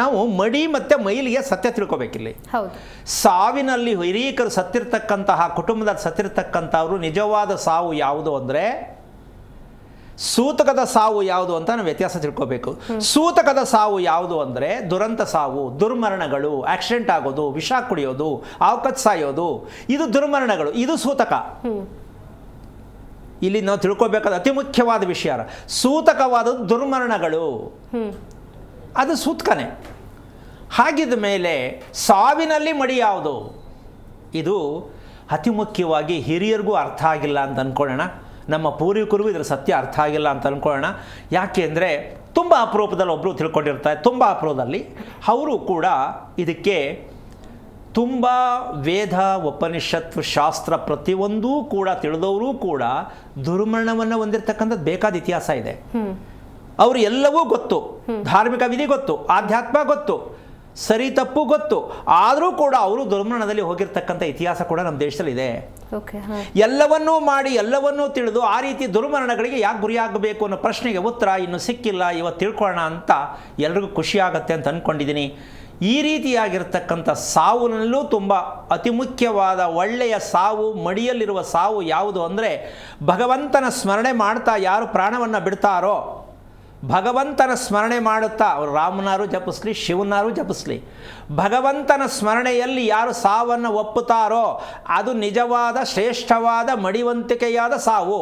ನಾವು ಮಡಿ ಮತ್ತು ಮೈಲಿಗೆ ಸತ್ಯ ತಿಳ್ಕೊಬೇಕಿಲ್ಲಿ. ಹೌದು. ಸಾವಿನಲ್ಲಿ ಹಿರೀಕರು ಸತ್ತಿರ್ತಕ್ಕಂತಹ ಕುಟುಂಬದಲ್ಲಿ ಸತ್ತಿರ್ತಕ್ಕಂಥವ್ರು ನಿಜವಾದ ಸಾವು ಯಾವುದು ಅಂದರೆ ಸೂತಕದ ಸಾವು ಯಾವುದು ಅಂತ ನಾವು ವ್ಯತ್ಯಾಸ ತಿಳ್ಕೋಬೇಕು. ಸೂತಕದ ಸಾವು ಯಾವುದು ಅಂದರೆ ದುರಂತ ಸಾವು, ದುರ್ಮರಣಗಳು, ಆಕ್ಸಿಡೆಂಟ್ ಆಗೋದು, ವಿಷ ಕುಡಿಯೋದು, ಅವಕತ್ ಸಾಯೋದು, ಇದು ದುರ್ಮರಣಗಳು. ಇದು ಸೂತಕ. ಇಲ್ಲಿ ನಾವು ತಿಳ್ಕೊಬೇಕಾದ ಅತಿ ಮುಖ್ಯವಾದ ವಿಷಯ ಸೂತಕವಾದದ್ದು ದುರ್ಮರಣಗಳು, ಅದು ಸೂತಕನೇ. ಹಾಗಿದ ಮೇಲೆ ಸಾವಿನಲ್ಲಿ ಮಡಿ ಯಾವುದು, ಇದು ಅತಿ ಮುಖ್ಯವಾಗಿ ಹಿರಿಯರಿಗೂ ಅರ್ಥ ಆಗಿಲ್ಲ ಅಂತ ಅಂದ್ಕೊಳ್ಳೋಣ, ನಮ್ಮ ಪೂರ್ವಿಕರಿಗೂ ಇದರ ಸತ್ಯ ಅರ್ಥ ಆಗಿಲ್ಲ ಅಂತ ಅಂದ್ಕೊಳ್ಳೋಣ. ಯಾಕೆ ಅಂದರೆ ತುಂಬ ಅಪರೂಪದಲ್ಲಿ ಒಬ್ಬರು ತಿಳ್ಕೊಂಡಿರ್ತಾರೆ, ತುಂಬ ಅಪರೂಪದಲ್ಲಿ ಅವರು ಕೂಡ ಇದಕ್ಕೆ ತುಂಬ ವೇದ ಉಪನಿಷತ್ ಶಾಸ್ತ್ರ ಪ್ರತಿಯೊಂದೂ ಕೂಡ ತಿಳಿದವರು ಕೂಡ ದುರ್ಮರಣವನ್ನು ಹೊಂದಿರತಕ್ಕಂಥದ್ದು ಬೇಕಾದ ಇತಿಹಾಸ ಇದೆ. ಅವರು ಎಲ್ಲವೂ ಗೊತ್ತು, ಧಾರ್ಮಿಕ ವಿಧಿ ಗೊತ್ತು, ಆಧ್ಯಾತ್ಮ ಗೊತ್ತು, ಸರಿ ತಪ್ಪು ಗೊತ್ತು, ಆದರೂ ಕೂಡ ಅವರು ದುರ್ಮರಣದಲ್ಲಿ ಹೋಗಿರ್ತಕ್ಕಂಥ ಇತಿಹಾಸ ಕೂಡ ನಮ್ಮ ದೇಶದಲ್ಲಿ ಇದೆ. ಎಲ್ಲವನ್ನೂ ಮಾಡಿ ಎಲ್ಲವನ್ನೂ ತಿಳಿದು ಆ ರೀತಿ ದುರ್ಮರಣಗಳಿಗೆ ಯಾಕೆ ಗುರಿಯಾಗಬೇಕು ಅನ್ನೋ ಪ್ರಶ್ನೆಗೆ ಉತ್ತರ ಇನ್ನೂ ಸಿಕ್ಕಿಲ್ಲ. ಇವತ್ತು ತಿಳ್ಕೊಳ್ಳೋಣ ಅಂತ ಎಲ್ರಿಗೂ ಖುಷಿಯಾಗತ್ತೆ ಅಂತ ಅಂದ್ಕೊಂಡಿದ್ದೀನಿ. ಈ ರೀತಿಯಾಗಿರ್ತಕ್ಕಂಥ ಸಾವುನಲ್ಲೂ ತುಂಬ ಅತಿ ಮುಖ್ಯವಾದ ಒಳ್ಳೆಯ ಸಾವು, ಮಡಿಯಲ್ಲಿರುವ ಸಾವು ಯಾವುದು ಅಂದರೆ ಭಗವಂತನ ಸ್ಮರಣೆ ಮಾಡ್ತಾ ಯಾರು ಪ್ರಾಣವನ್ನು ಬಿಡ್ತಾರೋ, ಭಗವಂತನ ಸ್ಮರಣೆ ಮಾಡುತ್ತಾ ಅವರು ರಾಮನಾರು ಜಪಿಸ್ಲಿ, ಶಿವನಾರು ಜಪಿಸ್ಲಿ, ಭಗವಂತನ ಸ್ಮರಣೆಯಲ್ಲಿ ಯಾರು ಸಾವನ್ನು ಒಪ್ಪುತ್ತಾರೋ ಅದು ನಿಜವಾದ ಶ್ರೇಷ್ಠವಾದ ಮಡಿವಂತಿಕೆಯಾದ ಸಾವು.